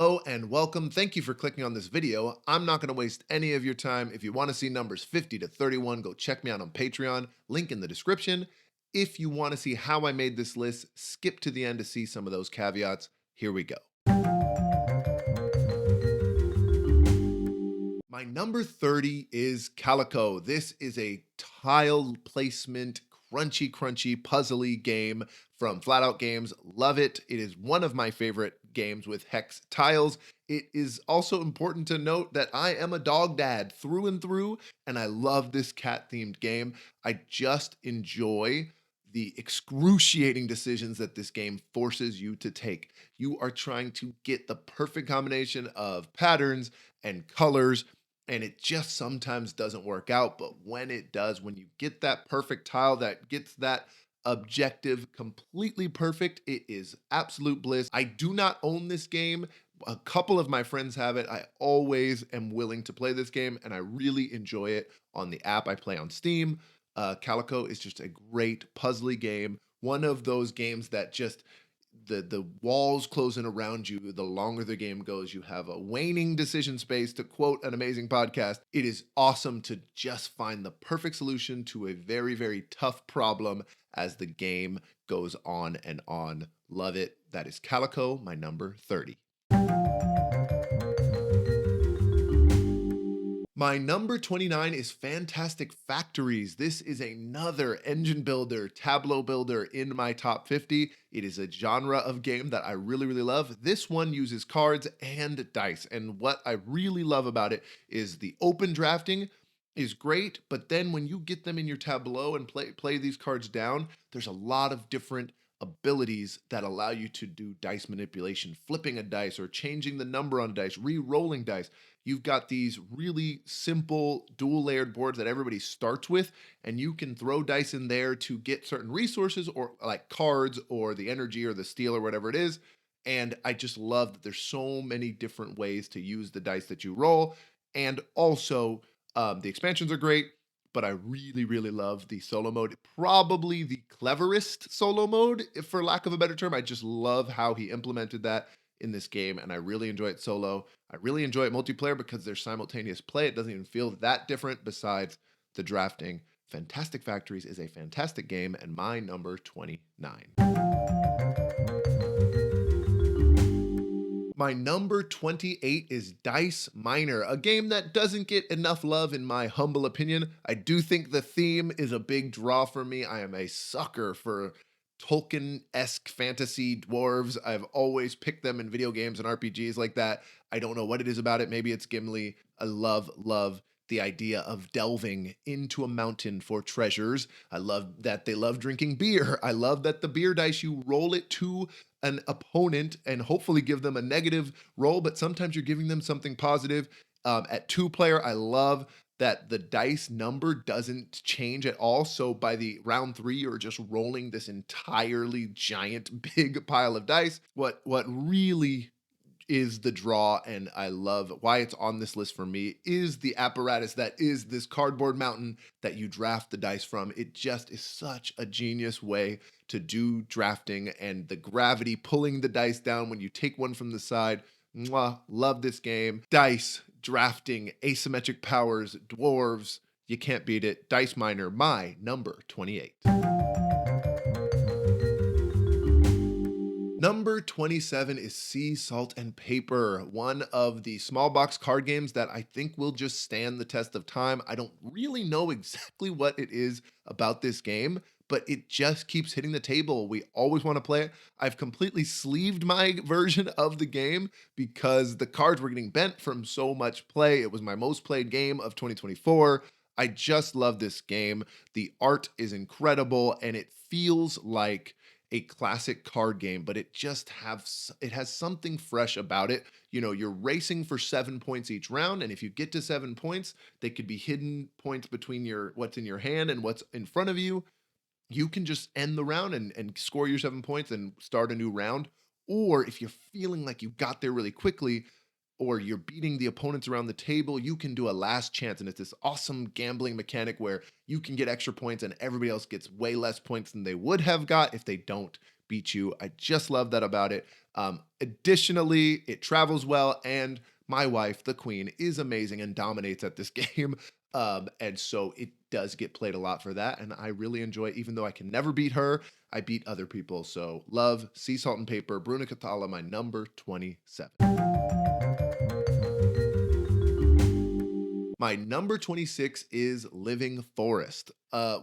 Hello and welcome. Thank you for clicking on this video. I'm not going to waste any of your time. If you want to see numbers 50 to 31, go check me out on Patreon, link in the description. If you want to see how I made this list, skip to the end to see some of those caveats. Here we go. My number 30 is Calico. This is a tile placement, crunchy, puzzly game from Flat Out Games. Love it. It is one of my favorite games with hex tiles. It is also important to note that I am a dog dad through and through, and I love this cat themed game. I just enjoy the excruciating decisions that this game forces you to take. You are trying to get the perfect combination of patterns and colors, and it just sometimes doesn't work out. But when it does, when you get that perfect tile that gets that objective completely perfect, it is absolute bliss. I do not own this game. A couple of my friends have it. I always am willing to play this game, and I really enjoy it on the app I play on Steam. Calico is just a great puzzly game. One of those games that just the walls closing around you. The longer the game goes, you have a waning decision space. To quote an amazing podcast, it is awesome to just find the perfect solution to a very tough problem as the game goes on and on. Love it. That is Calico, my number 30. My number 29 is Fantastic Factories. This is another engine builder, tableau builder in my top 50. It is a genre of game that I really love. This one uses cards and dice. And what I really love about it is the open drafting is great, but then when you get them in your tableau and play these cards down, there's a lot of different abilities that allow you to do dice manipulation, flipping a dice or changing the number on a dice, re-rolling dice. You've got these really simple dual layered boards that everybody starts with, and you can throw dice in there to get certain resources or like cards or the energy or the steel or whatever it is. And I just love that there's so many different ways to use the dice that you roll. And also, the expansions are great, but I really love the solo mode. Probably the cleverest solo mode, if for lack of a better term. I just love how he implemented that in this game, and I really enjoy it solo. I really enjoy it multiplayer because there's simultaneous play. It doesn't even feel that different besides the drafting. Fantastic Factories is a fantastic game, and my number 29. My number 28 is Dice Miner, a game that doesn't get enough love in my humble opinion. I do think the theme is a big draw for me. I am a sucker for Tolkien-esque fantasy dwarves. I've always picked them in video games and RPGs like that. I don't know what it is about it. Maybe it's Gimli. I love the idea of delving into a mountain for treasures. I love that they love drinking beer. I love that the beer dice, you roll it to an opponent and hopefully give them a negative roll, but sometimes you're giving them something positive. At 2-player, I love that the dice number doesn't change at all. So by the round 3, you're just rolling this entirely giant big pile of dice. What really is the draw, and I love why it's on this list for me, is the apparatus that is this cardboard mountain that you draft the dice from. It just is such a genius way to do drafting, and the gravity pulling the dice down when you take one from the side. Mwah, love this game. Dice, drafting, asymmetric powers, dwarves, you can't beat it. Dice Miner, my number 28. Number 27 is Sea, Salt, and Paper, one of the small box card games that I think will just stand the test of time. I don't really know exactly what it is about this game, but it just keeps hitting the table. We always want to play it. I've completely sleeved my version of the game because the cards were getting bent from so much play. It was my most played game of 2024. I just love this game. The art is incredible, and it feels like a classic card game, but it has something fresh about it. You know, you're racing for 7 points each round, and if you get to 7 points, they could be hidden points between what's in your hand and what's in front of you. You can just end the round and score your 7 points and start a new round. Or if you're feeling like you got there really quickly, or you're beating the opponents around the table, you can do a last chance. And it's this awesome gambling mechanic where you can get extra points and everybody else gets way less points than they would have got if they don't beat you. I just love that about it. Additionally, it travels well, and my wife, the queen, is amazing and dominates at this game. And so it does get played a lot for that. And I really enjoy it, even though I can never beat her. I beat other people. So love Sea Salt and Paper, Bruna Cathala, my number 27. My number 26 is Living Forest,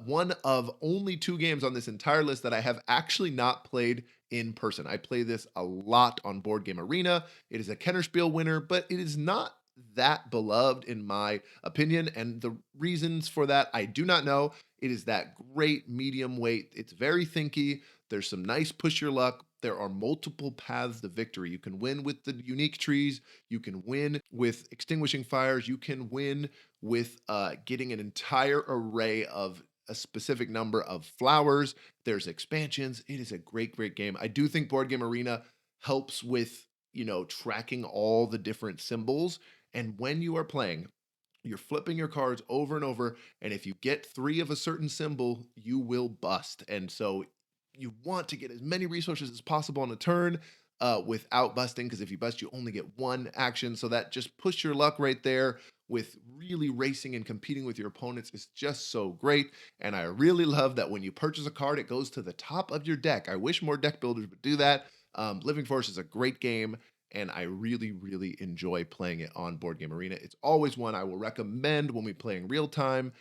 one of only 2 games on this entire list that I have actually not played in person. I play this a lot on Board Game Arena. It is a Kennerspiel winner, but it is not that beloved in my opinion, and the reasons for that I do not know. It is that great medium weight. It's very thinky. There's some nice push your luck. There are multiple paths to victory. You can win with the unique trees. You can win with extinguishing fires. You can win with getting an entire array of a specific number of flowers. There's expansions. It is a great, great game. I do think Board Game Arena helps with, tracking all the different symbols. And when you are playing, you're flipping your cards over and over. And if you get 3 of a certain symbol, you will bust. And so you want to get as many resources as possible on a turn without busting, because if you bust, you only get 1 action. So that just push your luck right there with really racing and competing with your opponents is just so great. And I really love that when you purchase a card, it goes to the top of your deck. I wish more deck builders would do that. Living Forest is a great game, and I really, really enjoy playing it on Board Game Arena. It's always one I will recommend when we play in real time.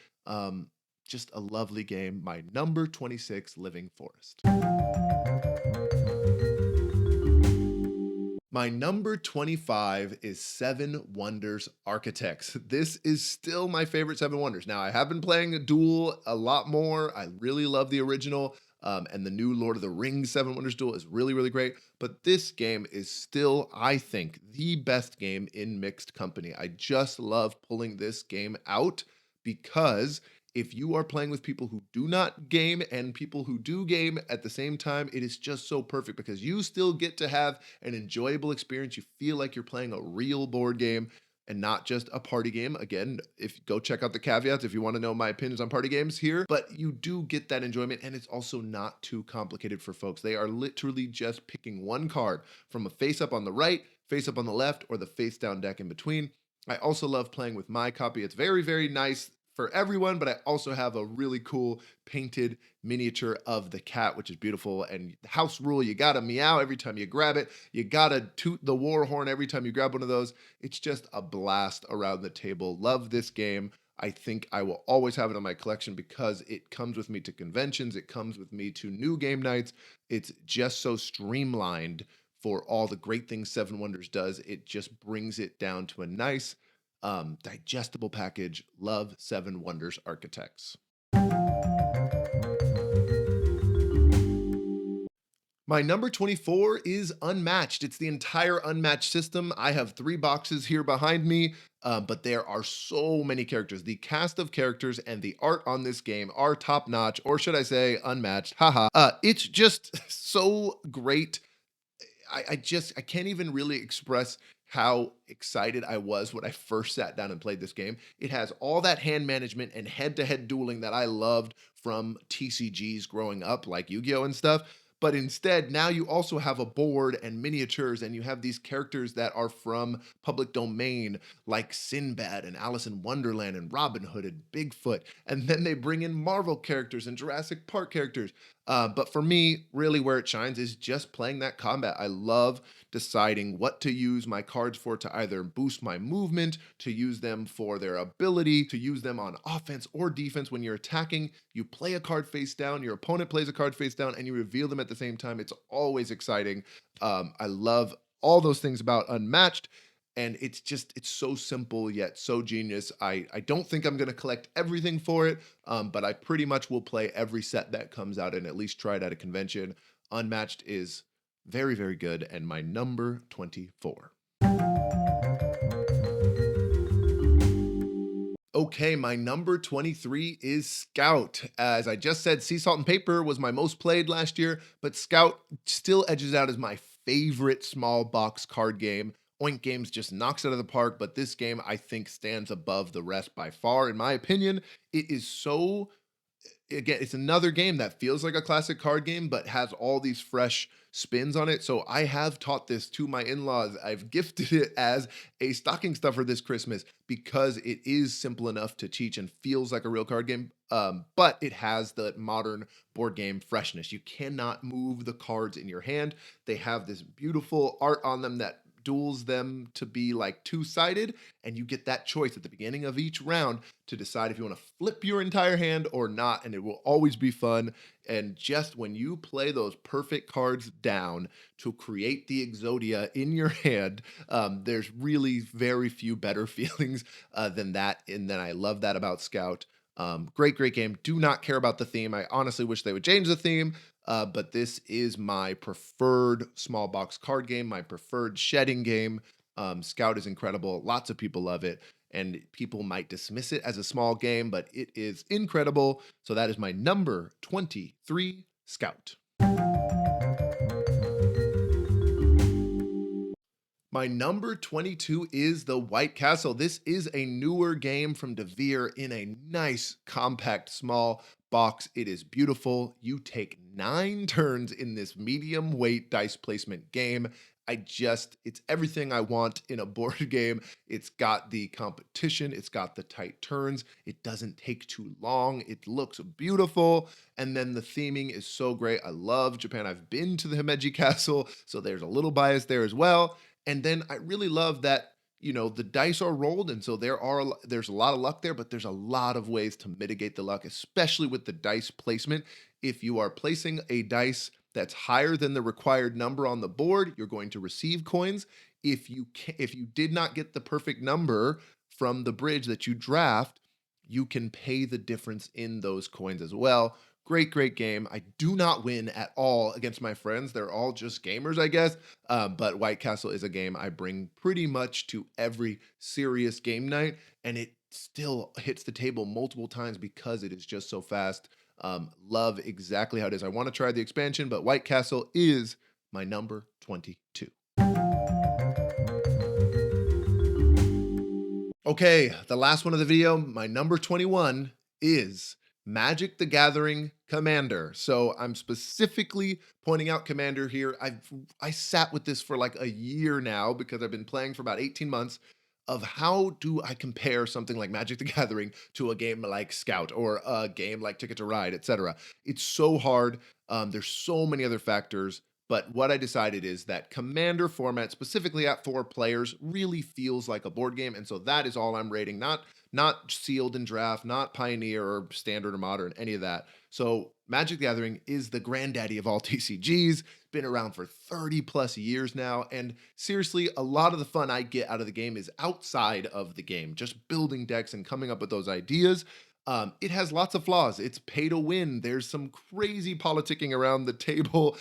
Just a lovely game. My number 26, Living Forest. My number 25 is Seven Wonders Architects. This is still my favorite Seven Wonders. Now, I have been playing a Duel a lot more. I really love the original, and the new Lord of the Rings Seven Wonders Duel is really, really great. But this game is still, I think, the best game in mixed company. I just love pulling this game out because if you are playing with people who do not game and people who do game at the same time, it is just so perfect because you still get to have an enjoyable experience. You feel like you're playing a real board game and not just a party game. Again, if go check out the caveats if you want to know my opinions on party games here, but you do get that enjoyment, and it's also not too complicated for folks. They are literally just picking 1 card from a face up on the right, face up on the left, or the face down deck in between. I also love playing with my copy. It's very, very nice for everyone, but I also have a really cool painted miniature of the cat, which is beautiful. And the house rule, you gotta meow every time you grab it. You gotta toot the war horn every time you grab one of those. It's just a blast around the table. Love this game. I think I will always have it in my collection because it comes with me to conventions. It comes with me to new game nights. It's just so streamlined for all the great things Seven Wonders does. It just brings it down to a nice, digestible package. Love Seven Wonders Architects. My number 24 is Unmatched. It's the entire Unmatched system. I have 3 boxes here behind me, but there are so many characters. The cast of characters and the art on this game are top notch, or should I say unmatched. Haha. It's just so great. I can't even really express how excited I was when I first sat down and played this game. It has all that hand management and head-to-head dueling that I loved from TCGs growing up, like Yu-Gi-Oh! And stuff. But instead, now you also have a board and miniatures, and you have these characters that are from public domain, like Sinbad and Alice in Wonderland and Robin Hood and Bigfoot. And then they bring in Marvel characters and Jurassic Park characters. But for me, really where it shines is just playing that combat. I love deciding what to use my cards for, to either boost my movement, to use them for their ability, to use them on offense or defense. When you're attacking, you play a card face down, your opponent plays a card face down, and you reveal them at the same time. It's always exciting. I love all those things about Unmatched. And it's so simple yet so genius. I don't think I'm going to collect everything for it, but I pretty much will play every set that comes out and at least try it at a convention. Unmatched is very, very good, and my number 24. Okay, my number 23 is Scout. As I just said, Sea Salt and Paper was my most played last year, but Scout still edges out as my favorite small box card game. Oink Games just knocks it out of the park, but this game I think stands above the rest by far. In my opinion, it is so again, it's another game that feels like a classic card game, but has all these fresh spins on it. So I have taught this to my in-laws. I've gifted it as a stocking stuffer this Christmas because it is simple enough to teach and feels like a real card game. But it has the modern board game freshness. You cannot move the cards in your hand. They have this beautiful art on them that duels them to be like two-sided, and you get that choice at the beginning of each round to decide if you want to flip your entire hand or not, and it will always be fun. And just when you play those perfect cards down to create the Exodia in your hand, there's really very few better feelings than that, and then I love that about Scout. Great game. Do not care about the theme. I honestly wish they would change the theme, but this is my preferred small box card game, my preferred shedding game. Scout is incredible. Lots of people love it, and people might dismiss it as a small game, but it is incredible. So that is my number 23, Scout. My number 22 is the White Castle. This is a newer game from DeVere in a nice, compact, small box. It is beautiful. You take 9 turns in this medium weight dice placement game. It's everything I want in a board game. It's got the competition, it's got the tight turns, it doesn't take too long, it looks beautiful, and then the theming is so great. I love Japan. I've been to the Himeji Castle, so there's a little bias there as well. And then I really love that, the dice are rolled, and so there's a lot of luck there, but there's a lot of ways to mitigate the luck, especially with the dice placement. If you are placing a dice that's higher than the required number on the board, you're going to receive coins. If you did not get the perfect number from the bridge that you draft, you can pay the difference in those coins as well. Great game. I do not win at all against my friends. They're all just gamers, I guess. But White Castle is a game I bring pretty much to every serious game night, and it still hits the table multiple times because it is just so fast. Love exactly how it is. I want to try the expansion, but White Castle is my number 22. Okay, the last one of the video, my number 21 is Magic the Gathering Commander. So I'm specifically pointing out Commander here. I sat with this for like a year now because I've been playing for about 18 months of how do I compare something like Magic the Gathering to a game like Scout or a game like Ticket to Ride, etc. It's so hard. There's so many other factors. But what I decided is that Commander format, specifically at 4 players, really feels like a board game. And so that is all I'm rating, not sealed in draft, not Pioneer or Standard or Modern, any of that. So Magic the Gathering is the granddaddy of all TCGs, been around for 30 plus years now. And seriously, a lot of the fun I get out of the game is outside of the game, just building decks and coming up with those ideas. It has lots of flaws. It's pay to win. There's some crazy politicking around the table.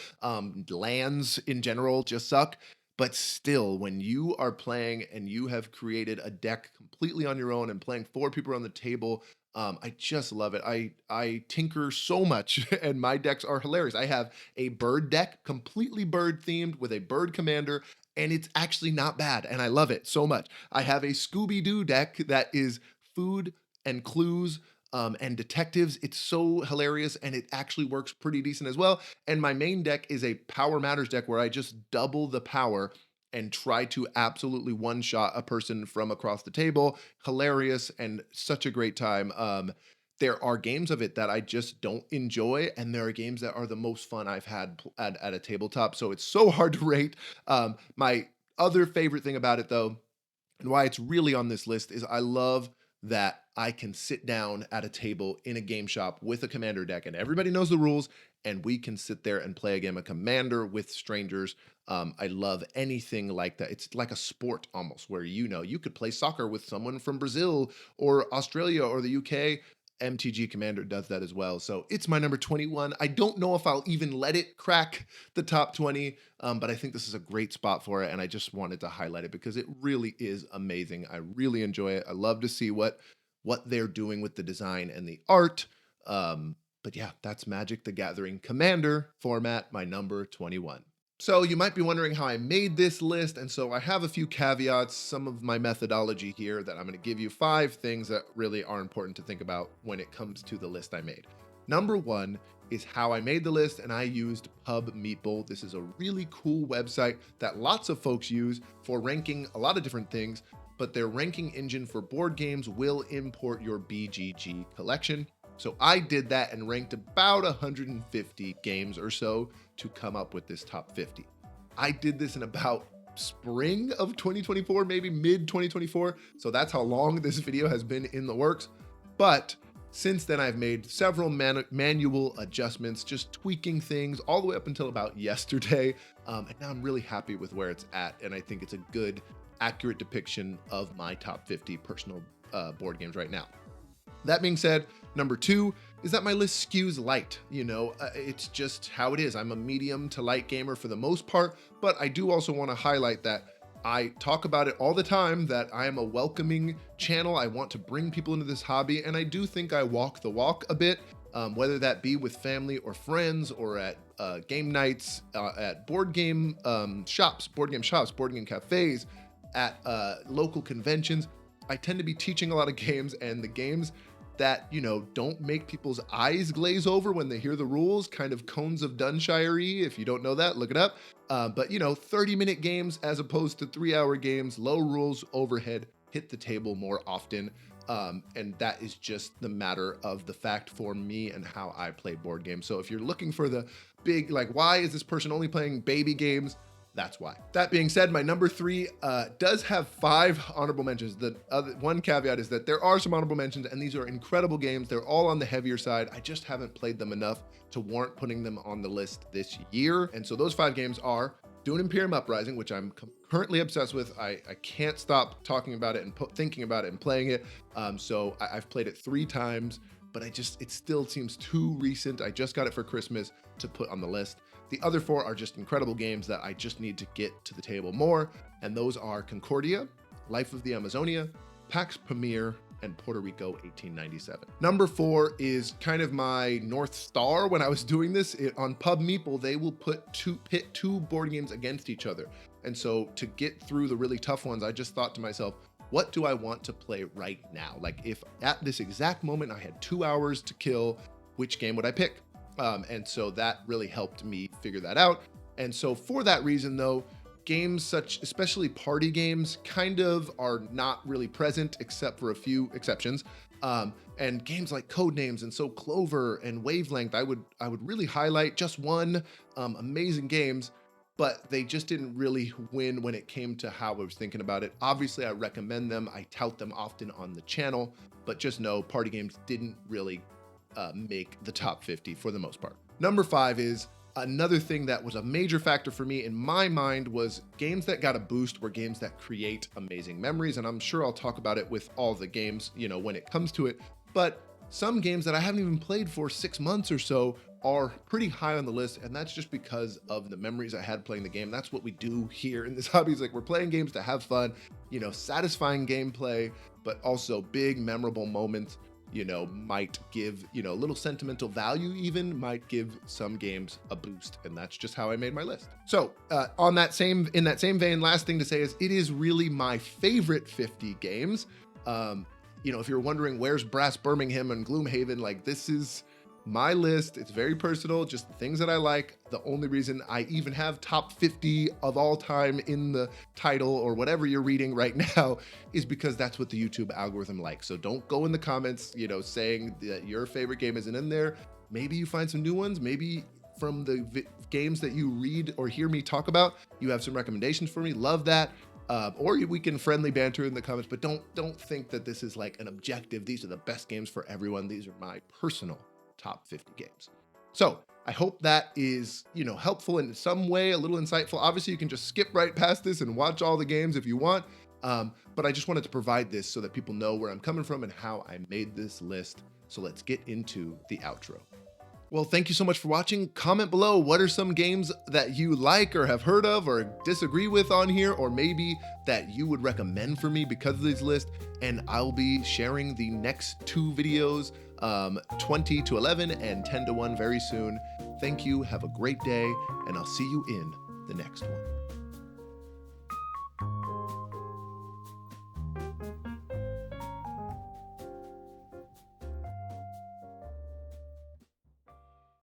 Lands in general just suck. But still, when you are playing and you have created a deck completely on your own and playing 4 people around the table, I just love it. I tinker so much, and my decks are hilarious. I have a bird deck, completely bird themed with a bird commander, and it's actually not bad, and I love it so much. I have a Scooby-Doo deck that is food and clues and detectives. It's so hilarious, and it actually works pretty decent as well. And my main deck is a Power Matters deck where I just double the power and try to absolutely one-shot a person from across the table. Hilarious and such a great time. There are games of it that I just don't enjoy, and there are games that are the most fun I've had at a tabletop. So it's so hard to rate. My other favorite thing about it, though, and why it's really on this list, is I love that I can sit down at a table in a game shop with a Commander deck, and everybody knows the rules, and we can sit there and play a game of Commander with strangers. I love anything like that. It's like a sport almost, where you could play soccer with someone from Brazil or Australia or the UK. MTG Commander does that as well. So it's my number 21. I don't know if I'll even let it crack the top 20, but I think this is a great spot for it, and I just wanted to highlight it because it really is amazing. I really enjoy it. I love to see what they're doing with the design and the art. But yeah, that's Magic the Gathering Commander format, my number 21. So you might be wondering how I made this list, and so I have a few caveats, some of my methodology here that I'm going to give you 5 things that really are important to think about when it comes to the list I made. Number one is how I made the list, and I used Pub Meeple. This is a really cool website that lots of folks use for ranking a lot of different things, but their ranking engine for board games will import your BGG collection. So I did that and ranked about 150 games or so to come up with this top 50. I did this in about spring of 2024, maybe mid 2024. So that's how long this video has been in the works. But since then, I've made several manual adjustments, just tweaking things all the way up until about yesterday. And now I'm really happy with where it's at. And I think it's a good, accurate depiction of my top 50 personal board games right now. That being said, number two is that my list skews light. It's just how it is. I'm a medium to light gamer for the most part, but I do also want to highlight that I talk about it all the time, that I am a welcoming channel. I want to bring people into this hobby, and I do think I walk the walk a bit, whether that be with family or friends or at game nights, at board game shops, board game cafes, at local conventions. I tend to be teaching a lot of games, and the games that, don't make people's eyes glaze over when they hear the rules, kind of Cones of Dunshire-y. If you don't know that, look it up. But 30-minute games as opposed to 3-hour games, low rules, overhead, hit the table more often. And that is just the matter of the fact for me and how I play board games. So if you're looking for the big, why is this person only playing baby games? That's why. That being said, my number three does have 5 honorable mentions. The other one caveat is that there are some honorable mentions, and these are incredible games. They're all on the heavier side. I just haven't played them enough to warrant putting them on the list this year. And so those 5 games are Dune Imperium Uprising, which I'm currently obsessed with. I can't stop talking about it and thinking about it and playing it. So I've played it 3 times, but it still seems too recent. I just got it for Christmas to put on the list. The other 4 are just incredible games that I just need to get to the table more, and those are Concordia, Life of the Amazonia, Pax Pamir, and Puerto Rico 1897. Number 4 is kind of my North Star when I was doing this. On Pub Meeple, they will pit two board games against each other. And so to get through the really tough ones, I just thought to myself, what do I want to play right now? If at this exact moment I had 2 hours to kill, which game would I pick? And so that really helped me figure that out. And so for that reason, though, games especially party games, kind of are not really present except for a few exceptions. And games like Codenames and So Clover and Wavelength, I would really highlight just one. Amazing games, but they just didn't really win when it came to how I was thinking about it. Obviously, I recommend them. I tout them often on the channel, but just know party games didn't really make the top 50 for the most part. Number 5 is another thing that was a major factor for me in my mind was games that got a boost were games that create amazing memories. And I'm sure I'll talk about it with all the games, when it comes to it. But some games that I haven't even played for 6 months or so are pretty high on the list. And that's just because of the memories I had playing the game. That's what we do here in this hobby, is we're playing games to have fun, satisfying gameplay, but also big memorable moments. Might give, a little sentimental value even, might give some games a boost. And that's just how I made my list. So in that same vein, last thing to say is it is really my favorite 50 games. If you're wondering where's Brass Birmingham and Gloomhaven, this is my list. It's very personal, just the things that I like. The only reason I even have top 50 of all time in the title or whatever you're reading right now is because that's what the YouTube algorithm likes. So don't go in the comments, saying that your favorite game isn't in there. Maybe you find some new ones. Maybe from the games that you read or hear me talk about, you have some recommendations for me. Love that. Or we can friendly banter in the comments, but don't think that this is an objective. These are the best games for everyone. These are my personal top 50 games. So I hope that is, helpful in some way, a little insightful. Obviously, you can just skip right past this and watch all the games if you want. But I just wanted to provide this so that people know where I'm coming from and how I made this list. So let's get into the outro. Well, thank you so much for watching. Comment below, what are some games that you like or have heard of or disagree with on here, or maybe that you would recommend for me because of this list. And I'll be sharing the next 2 videos, 20 to 11 and 10 to 1 very soon. Thank you. Have a great day, and I'll see you in the next one.